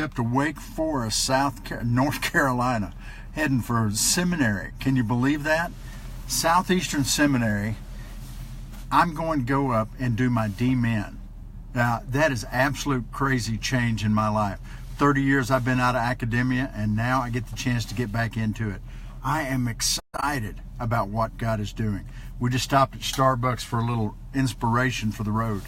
up to Wake Forest, North Carolina, heading for seminary. Can you believe that? Southeastern Seminary. I'm going to go up and do my D-Min. Now, that is absolute crazy change in my life. 30 years I've been out of academia, and now I get the chance to get back into it. I am excited about what God is doing. We just stopped at Starbucks for a little inspiration for the road.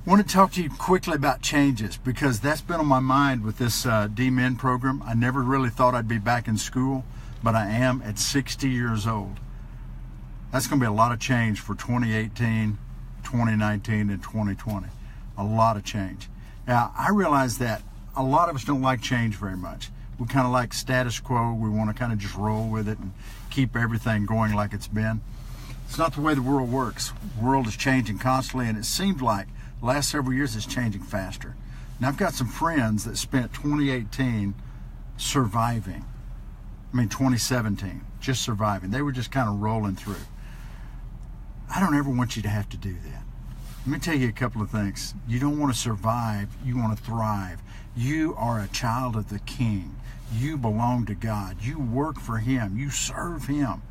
I want to talk to you quickly about changes, because that's been on my mind with this D-Min program. I never really thought I'd be back in school, but I am at 60 years old. That's going to be a lot of change for 2018, 2019, and 2020. A lot of change. Now, I realize that a lot of us don't like change very much. We kind of like status quo. We want to kind of just roll with it and keep everything going like it's been. It's not the way the world works. The world is changing constantly, and it seems like the last several years it's changing faster. Now, I've got some friends that spent 2018 surviving. 2017, just surviving. They were just kind of rolling through. I don't ever want you to have to do that. Let me tell you a couple of things. You don't want to survive, you want to thrive. You are a child of the King. You belong to God. You work for Him. You serve Him.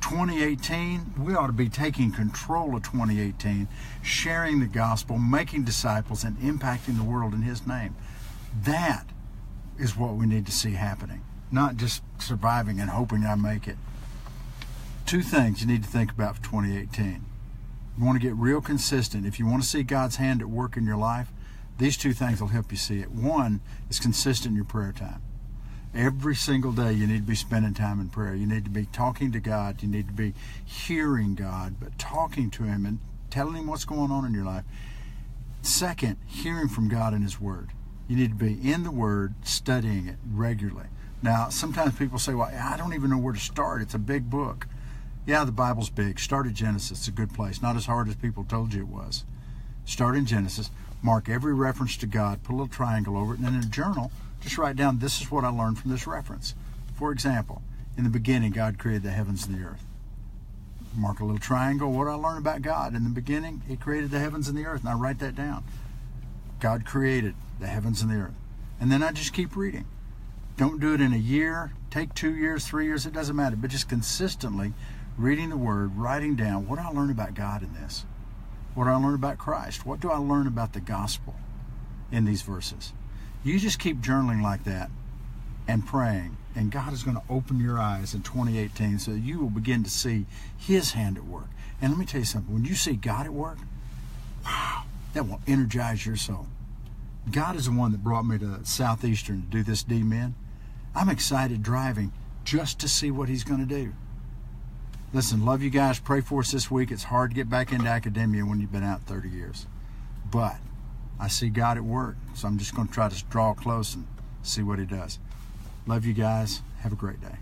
2018, we ought to be taking control of 2018, sharing the gospel, making disciples, and impacting the world in His name. That is what we need to see happening, not just surviving and hoping I make it. Two things you need to think about for 2018. You want to get real consistent. If you want to see God's hand at work in your life, these two things will help you see it. One is consistent in your prayer time. Every single day you need to be spending time in prayer. You need to be talking to God. You need to be hearing God, but talking to Him and telling Him what's going on in your life. Second, hearing from God in His Word. You need to be in the Word, studying it regularly. Now, sometimes people say, well, I don't even know where to start. It's a big book. Yeah, the Bible's big. Start at Genesis. It's a good place. Not as hard as people told you it was. Start in Genesis. Mark every reference to God. Put a little triangle over it. And then in a journal, just write down, this is what I learned from this reference. For example, in the beginning, God created the heavens and the earth. Mark a little triangle. What did I learn about God? In the beginning, He created the heavens and the earth. And I write that down. God created the heavens and the earth. And then I just keep reading. Don't do it in a year. Take 2 years, 3 years. It doesn't matter. But just consistently reading the Word, writing down, what do I learn about God in this? What do I learn about Christ? What do I learn about the gospel in these verses? You just keep journaling like that and praying, and God is going to open your eyes in 2018 so that you will begin to see His hand at work. And let me tell you something. When you see God at work, wow, that will energize your soul. God is the one that brought me to Southeastern to do this D-Min. I'm excited driving just to see what He's going to do. Listen, love you guys. Pray for us this week. It's hard to get back into academia when you've been out 30 years. But I see God at work, so I'm just going to try to draw close and see what He does. Love you guys. Have a great day.